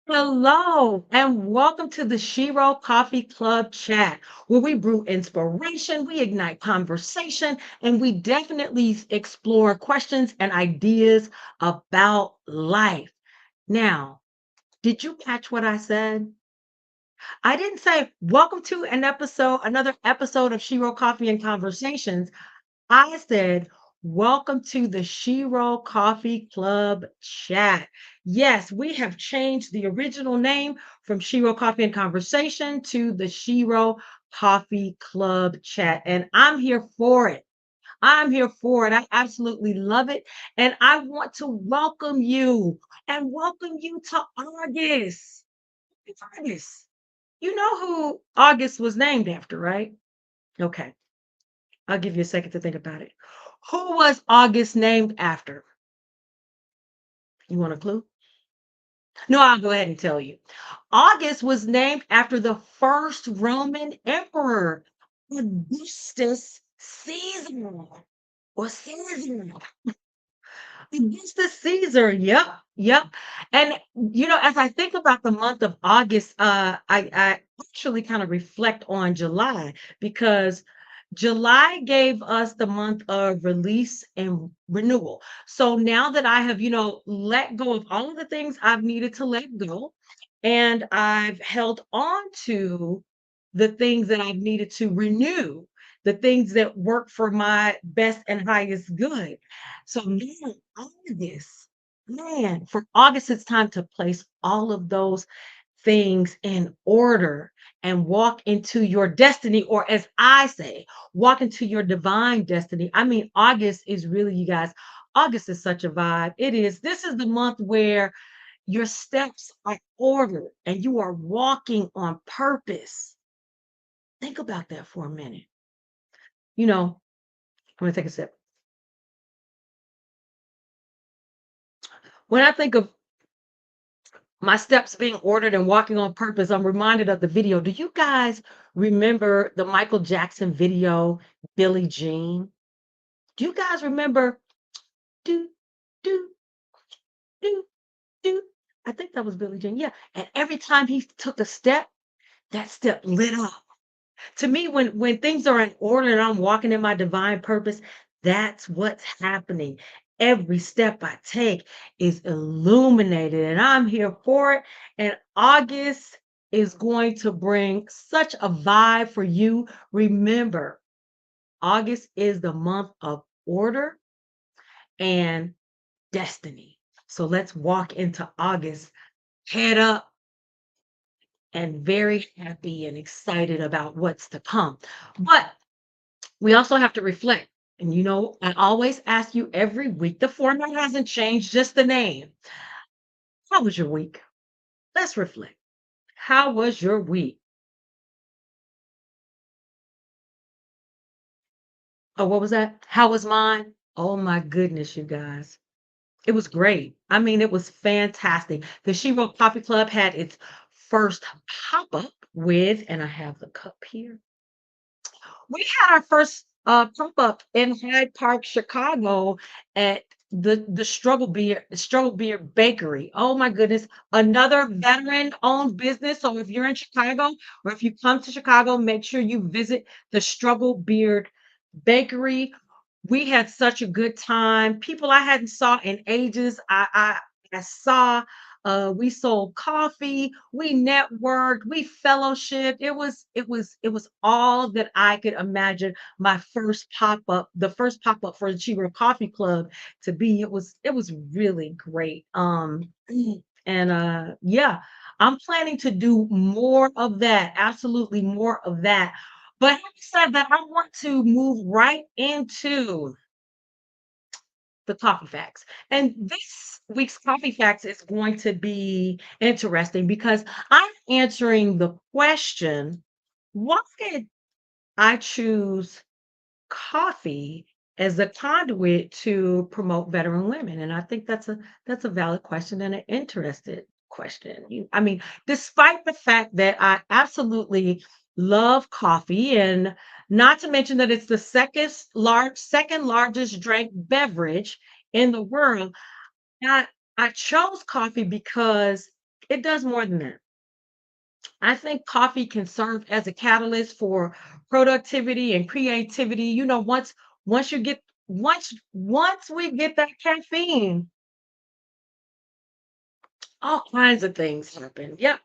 Hello, and welcome to the Shero Coffee Club chat, where we brew inspiration, we ignite conversation, and we definitely explore questions and ideas about life. Now, did you catch what I said? I didn't say welcome to another episode of Shero Coffee and Conversations. I said, welcome to the Shero Coffee Club chat. Yes, we have changed the original name from Shero Coffee and Conversation to the Shero Coffee Club chat. And I'm here for it. I'm here for it. I absolutely love it. And I want to welcome you and welcome you to August. It's August. You know who August was named after, right? Okay. I'll give you a second to think about it. Who was August named after? You want a clue? No, I'll go ahead and tell you. August was named after the first Roman emperor, Augustus Caesar. Or Caesar. Augustus Caesar. Yep. Yep. And as I think about the month of August, I actually kind of reflect on July because July gave us the month of release and renewal. So now that I have, let go of all of the things I've needed to let go, and I've held on to the things that I've needed to renew, the things that work for my best and highest good. So now, August, man, for August, it's time to place all of those things in order and walk into your destiny, or as I say, walk into your divine destiny. I mean, August is really, you guys, August is such a vibe. It is. This is the month where your steps are ordered and you are walking on purpose. Think about that for a minute. You know, I'm going to take a sip. When I think of my steps being ordered and walking on purpose, I'm reminded of the video. Do you guys remember the Michael Jackson video, Billie Jean? Do you guys remember? Do, do, do, do. I think that was Billie Jean. Yeah. And every time he took a step, that step lit up. To me, when things are in order and I'm walking in my divine purpose, that's what's happening. Every step I take is illuminated, and I'm here for it. And August is going to bring such a vibe for you. Remember, August is the month of order and destiny. So let's walk into August head up and very happy and excited about what's to come. But we also have to reflect. And I always ask you every week, the format hasn't changed, just the name. How was your week? Let's reflect. How was your week? Oh, what was that? How was mine? Oh my goodness, you guys. It was great. I mean, it was fantastic. The She Wrote Coffee Club had its first pop-up with, and I have the cup here. We had our first pop-up in Hyde Park, Chicago at the Struggle Beer Bakery. Oh my goodness, another veteran-owned business. So if you're in Chicago or if you come to Chicago, make sure you visit the Struggle Beard Bakery. We had such a good time. People I hadn't saw in ages. I saw. We sold coffee. We networked. We fellowshipped. It was all that I could imagine. My first pop up, the first pop up for the Cheaper Coffee Club to be. It was really great. And yeah, I'm planning to do more of that. Absolutely more of that. But having said that, I want to move right into the coffee facts. And this week's coffee facts is going to be interesting because I'm answering the question, why did I choose coffee as a conduit to promote veteran women? And I think that's a valid question and an interested question. I mean, despite the fact that I absolutely love coffee, and not to mention that it's the second largest drank beverage in the world, I I chose coffee because It does more than that. I think coffee can serve as a catalyst for productivity and creativity. Once you get once we get that caffeine, all kinds of things happen. Yep.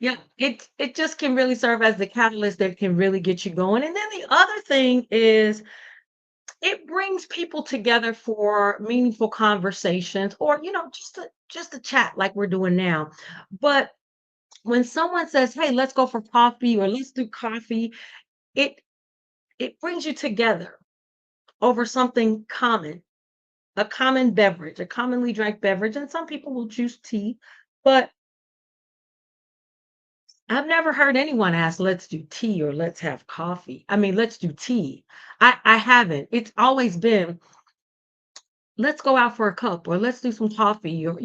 Yep. It just can really serve as the catalyst that can really get you going. And then the other thing is it brings people together for meaningful conversations or just a chat like we're doing now. But when someone says, "Hey, let's go for coffee," or "Let's do coffee," it it brings you together over something common, a common beverage, a commonly drank beverage, and some people will choose tea, but I've never heard anyone ask, "Let's do tea," or "Let's have coffee." I mean, "Let's do tea." I haven't. It's always been, "Let's go out for a cup," or "Let's do some coffee," or,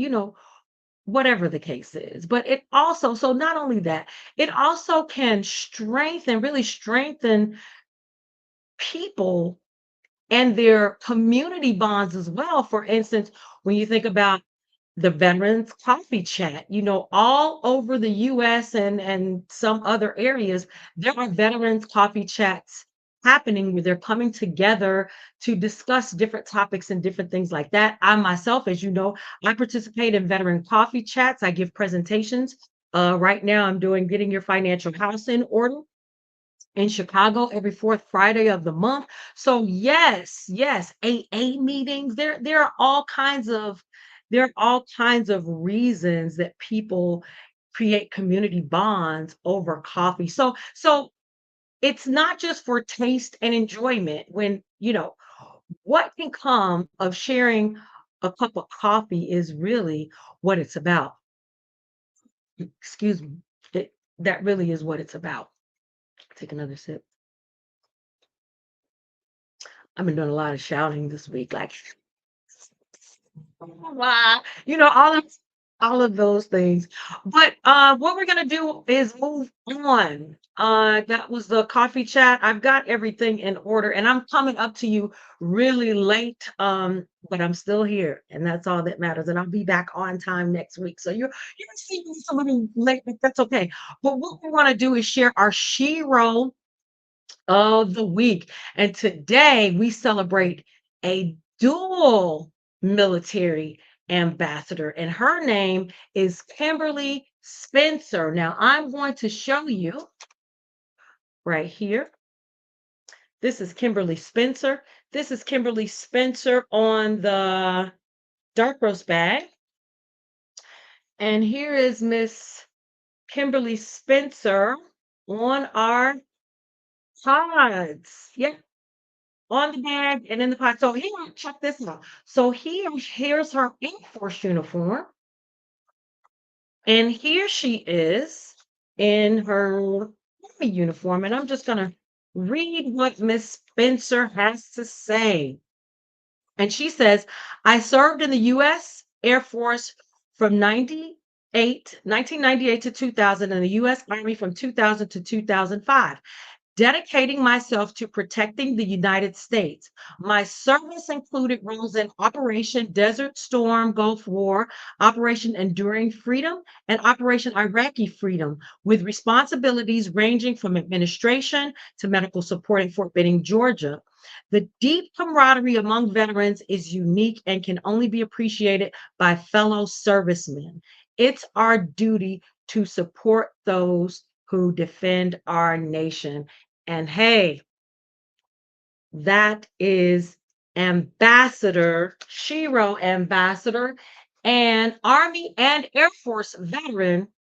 whatever the case is. But it also so not only that, it also can really strengthen people and their community bonds as well. For instance, when you think about the Veterans Coffee Chat, all over the US and some other areas, there are Veterans Coffee Chats happening where they're coming together to discuss different topics and different things like that. I myself, as you know, I participate in Veteran Coffee Chats. I give presentations. Right now, I'm doing Getting Your Financial House in Order in Chicago every fourth Friday of the month. So yes, yes, AA meetings. There are all kinds of reasons that people create community bonds over coffee. So it's not just for taste and enjoyment. What can come of sharing a cup of coffee is really what it's about. Excuse me. That really is what it's about. Take another sip. I've been doing a lot of shouting this week, like, "Wow," all of those things. But what we're gonna do is move on. That was the coffee chat. I've got everything in order, and I'm coming up to you really late. But I'm still here, and that's all that matters. And I'll be back on time next week. So you're seeing me a little late, but that's okay. But what we want to do is share our Shero of the week. And today we celebrate a dual military ambassador, and her name is Kimberly Spencer. Now, I'm going to show you right here. This is Kimberly Spencer. This is Kimberly Spencer on the dark roast bag. And here is Miss Kimberly Spencer on our pods. Yep, on the bag and in the pot. So here, check this out. So here's her Air Force uniform, and here she is in her Army uniform. And I'm just gonna read what Miss Spencer has to say. And she says, "I served in the U.S. Air Force from 1998 to 2000, and the U.S. Army from 2000 to 2005, dedicating myself to protecting the United States. My service included roles in Operation Desert Storm Gulf War, Operation Enduring Freedom, and Operation Iraqi Freedom, with responsibilities ranging from administration to medical support in Fort Benning, Georgia. The deep camaraderie among veterans is unique and can only be appreciated by fellow servicemen. It's our duty to support those who defend our nation." And hey, that is Ambassador, Shero Ambassador, and Army and Air Force veteran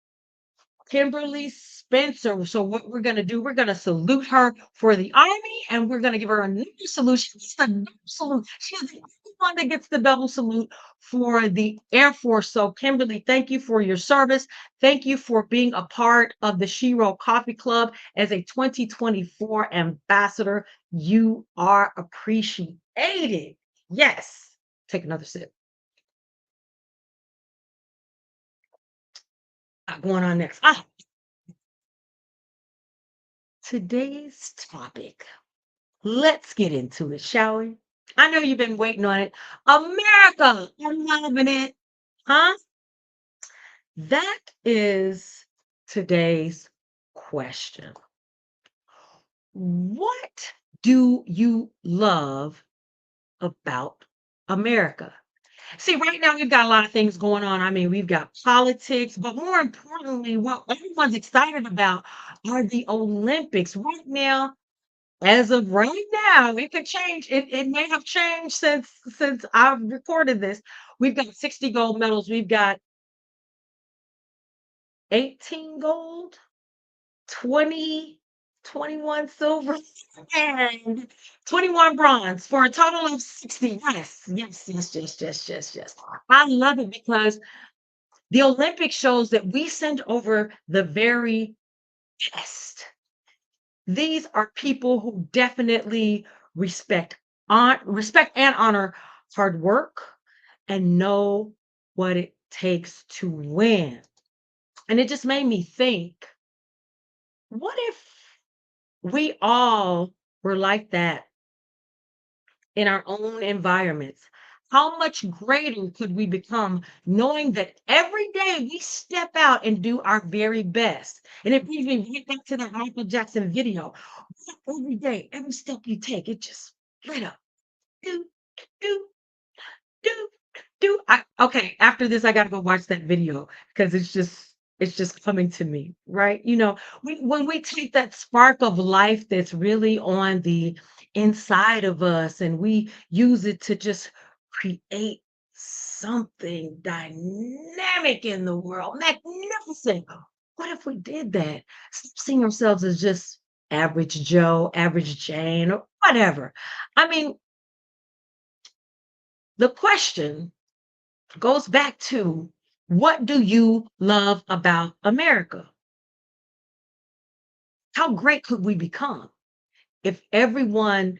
Kimberly Spencer. So what we're going to do, we're going to salute her for the Army, and we're going to give her another salute. She gets the double salute. She's the only one that gets the double salute for the Air Force. So Kimberly, thank you for your service. Thank you for being a part of the Shero Coffee Club as a 2024 ambassador. You are appreciated. Yes. Take another sip. Going on next. Today's topic. Let's get into it, shall we? I know you've been waiting on it. America, I'm loving it. Huh? That is today's question. What do you love about America? See, right now we've got a lot of things going on. I mean, we've got politics, but more importantly, what everyone's excited about are the Olympics. Right now, as of right now, it could change. It may have changed since I've recorded this. We've got 60 gold medals. We've got 18 gold, 20, 21 silver, and 21 bronze for a total of 60. Yes, yes, yes, yes, yes, yes, yes. I love it because the Olympics shows that we send over the very best. These are people who definitely respect and honor hard work and know what it takes to win. And it just made me think, what if we all were like that in our own environments? How much greater could we become knowing that every day we step out and do our very best? And it brings me right back to that Michael Jackson video. Every day, every step you take, it just lit up. Do, do, do, do. Okay, after this, I gotta go watch that video because it's just coming to me, right? When we take that spark of life that's really on the inside of us and we use it to just create something dynamic in the world, magnificent. What if we did that? Stop seeing ourselves as just average Joe, average Jane, or whatever. I mean, the question goes back to, what do you love about America? How great could we become if everyone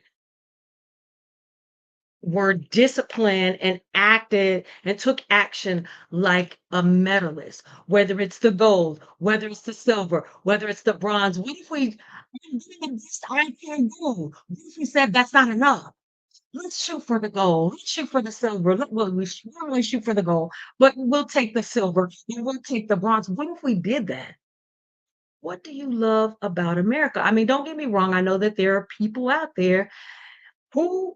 were disciplined and acted and took action like a medalist, whether it's the gold, whether it's the silver, whether it's the bronze? What if I'm doing the best I can do? What if we said that's not enough? Let's shoot for the gold. Let's shoot for the silver. Well, we don't really shoot for the gold, but we'll take the silver and we'll take the bronze. What if we did that? What do you love about America? I mean, don't get me wrong. I know that there are people out there who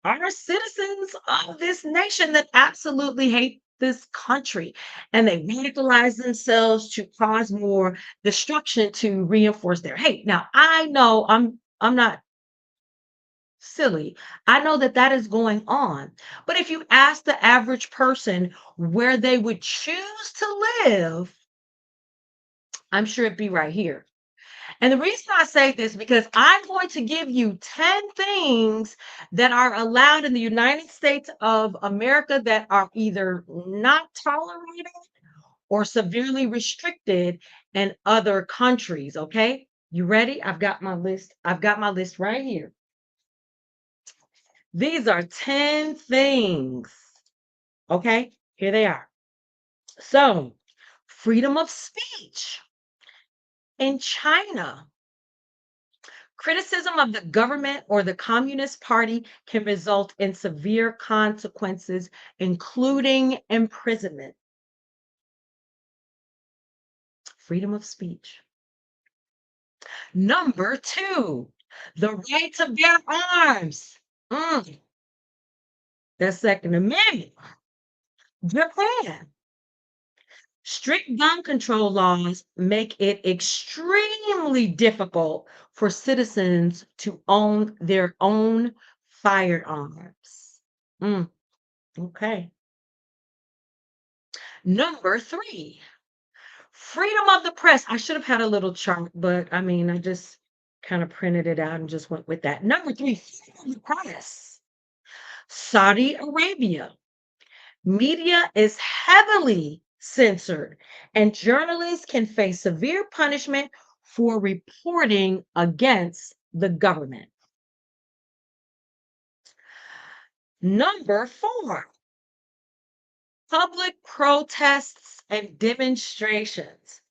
are citizens of this nation that absolutely hate this country and they radicalize themselves to cause more destruction to reinforce their hate. Now, I know I'm not silly. I know that that is going on. But if you ask the average person where they would choose to live, I'm sure it'd be right here. And the reason I say this because I'm going to give you 10 things that are allowed in the United States of America that are either not tolerated or severely restricted in other countries. Okay. You ready? I've got my list. I've got my list right here. These are 10 things. Okay. Here they are. So, freedom of speech in China. Criticism of the government or the Communist Party can result in severe consequences, including imprisonment. Freedom of speech. Number two, the right to bear arms. Mm, the Second Amendment. Japan. Strict gun control laws make it extremely difficult for citizens to own their own firearms. Mm, okay. Number three, freedom of the press. I should have had a little chart, but I mean, I just kind of printed it out and just went with that. Number three, freedom of the press. Saudi Arabia. Media is heavily censored, and journalists can face severe punishment for reporting against the government. Number four, public protests and demonstrations.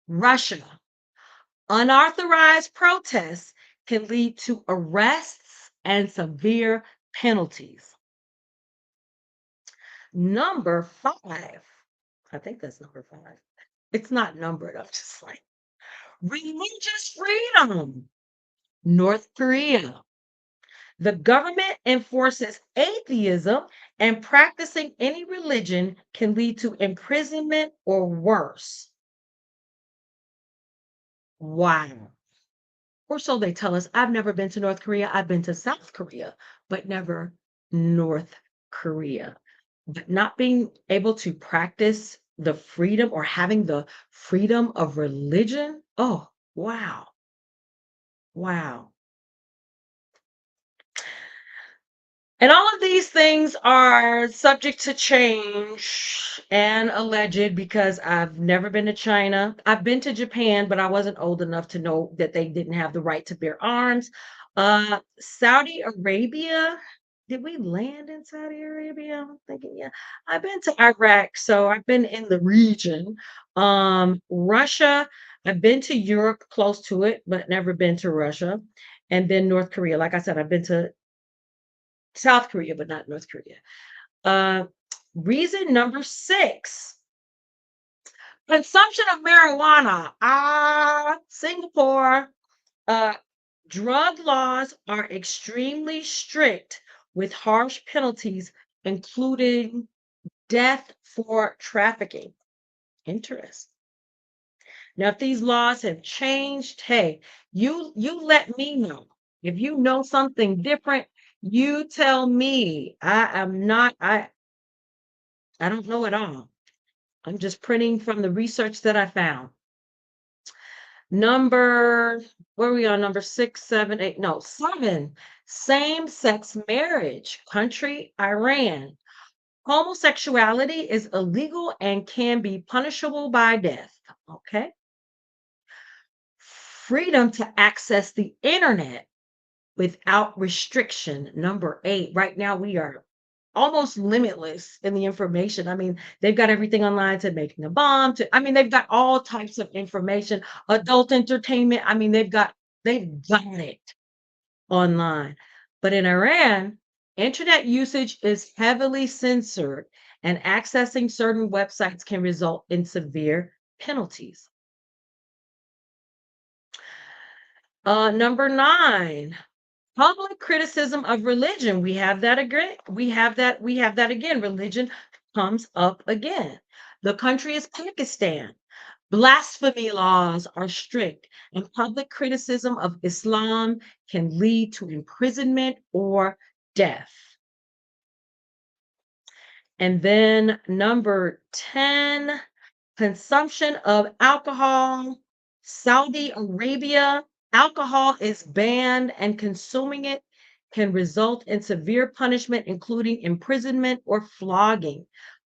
Russia. Unauthorized protests can lead to arrests and severe penalties. Number five, I think that's number 5. It's not numbered. I'm just like religious freedom. North Korea. The government enforces atheism, and practicing any religion can lead to imprisonment or worse. Wow. Or so they tell us. I've never been to North Korea. I've been to South Korea, but never North Korea. But not being able to practice the freedom or having the freedom of religion. Oh, wow. Wow. And all of these things are subject to change and alleged because I've never been to China. I've been to Japan, but I wasn't old enough to know that they didn't have the right to bear arms. Saudi Arabia, did we land in Saudi Arabia? I'm thinking, yeah. I've been to Iraq, so I've been in the region. Russia, I've been to Europe close to it, but never been to Russia. And then North Korea. Like I said, I've been to South Korea, but not North Korea. Uh, Reason number 6, consumption of marijuana. Singapore. Uh, Drug laws are extremely strict with harsh penalties, including death for trafficking. Interest. Now, if these laws have changed, hey, you let me know. If you know something different, you tell me. I don't know at all. I'm just printing from the research that I found. Number, where are we on? Number 6, 7, 8, no, 7. Same-sex marriage. Country, Iran. Homosexuality is illegal and can be punishable by death. Okay. Freedom to access the internet without restriction. Number 8. Right now, we are almost limitless in the information. I mean, they've got everything online to making a bomb to I mean, they've got all types of information, adult entertainment. I mean, they've got it online. But in Iran, internet usage is heavily censored and accessing certain websites can result in severe penalties. Number 9, public criticism of religion. We have that again. We have that again. Religion comes up again. The country is Pakistan. Blasphemy laws are strict, and public criticism of Islam can lead to imprisonment or death. And then number 10, consumption of alcohol. Saudi Arabia, alcohol is banned and consuming it can result in severe punishment, including imprisonment or flogging.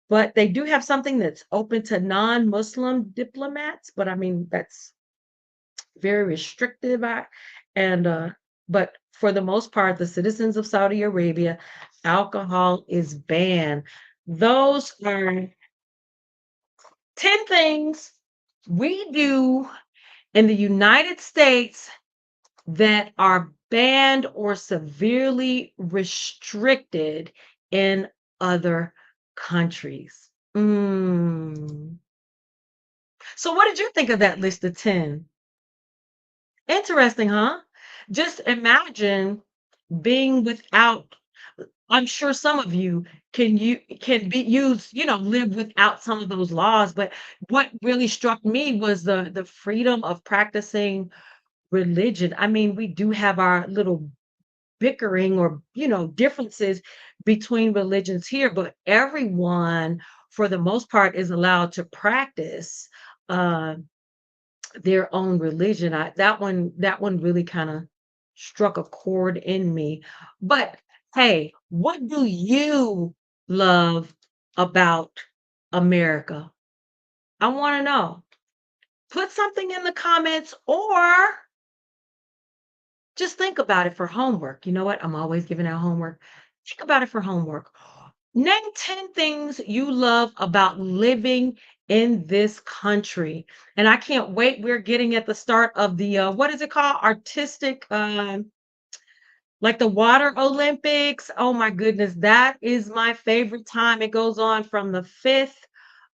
But they do have something that's open to non-Muslim diplomats, but I mean that's very restrictive. And but for the most part, the citizens of Saudi Arabia, alcohol is banned. Those are 10 things we do in the United States that are banned or severely restricted in other countries. So, what did you think of that list of 10? Interesting, huh? Just imagine being without. I'm sure some of you can be use, live without some of those laws. But what really struck me was the freedom of practicing religion. I mean, we do have our little bickering or differences between religions here, but everyone, for the most part, is allowed to practice uh, their own religion. That one really kind of struck a chord in me. But hey, what do you love about America? I want to know. Put something in the comments or just think about it for homework. You know what? I'm always giving out homework. Think about it for homework. Name 10 things you love about living in this country. And I can't wait. We're getting at the start of the what is it called? Artistic like the water Olympics. Oh my goodness, that is my favorite time. It goes on from the 5th.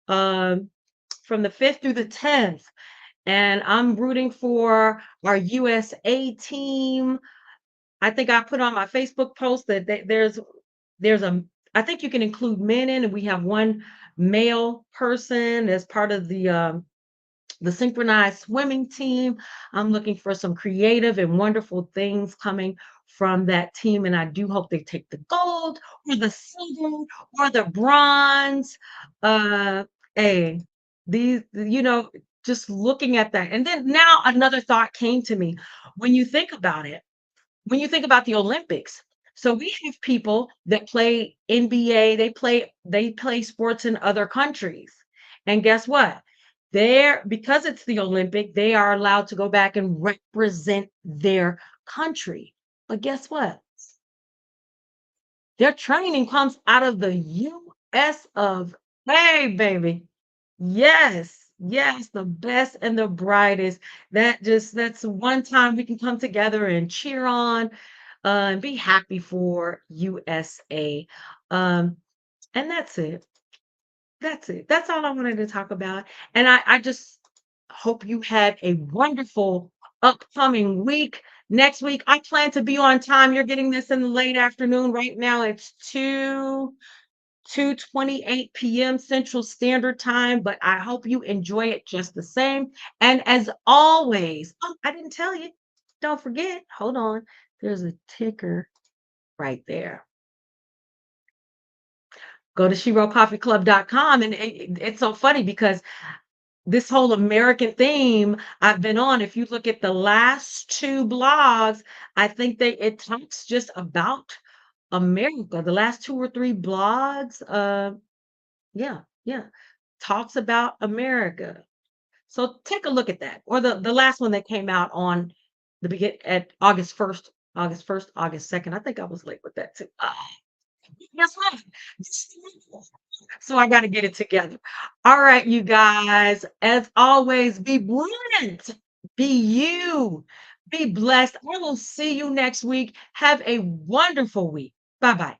um, from the 5th through the 10th. And I'm rooting for our USA team. I think I put on my Facebook post that there's a I think you can include men in, and we have one male person as part of the synchronized swimming team. I'm looking for some creative and wonderful things coming from that team, and I do hope they take the gold or the silver or the bronze. Uh, hey, just looking at that, and then now another thought came to me. When you think about it, when you think about the Olympics, so we have people that play NBA, they play sports in other countries. And guess what? Because it's the Olympic, they are allowed to go back and represent their country. But guess what? Their training comes out of the US of A, baby. Yes, yes, the best and the brightest. That's one time we can come together and cheer on and be happy for USA. Um, and that's it. That's it. That's all I wanted to talk about. And I just hope you had a wonderful upcoming week. Next week, I plan to be on time. You're getting this in the late afternoon. Right now, it's 2:28 p.m. Central Standard Time, but I hope you enjoy it just the same. And as always, oh, I didn't tell you. Don't forget. Hold on. There's a ticker right there. Go to sherocoffeeclub.com. And it's so funny because this whole American theme I've been on, if you look at the last two blogs, I think it talks just about America. The last two or three blogs, yeah, yeah, talks about America. So take a look at that. Or the last one that came out on the begin at August 1st, August 2nd. I think I was late with that too. Guess what? So I got to get it together. All right, you guys. As always, be brilliant. Be you. Be blessed. I will see you next week. Have a wonderful week. Bye bye.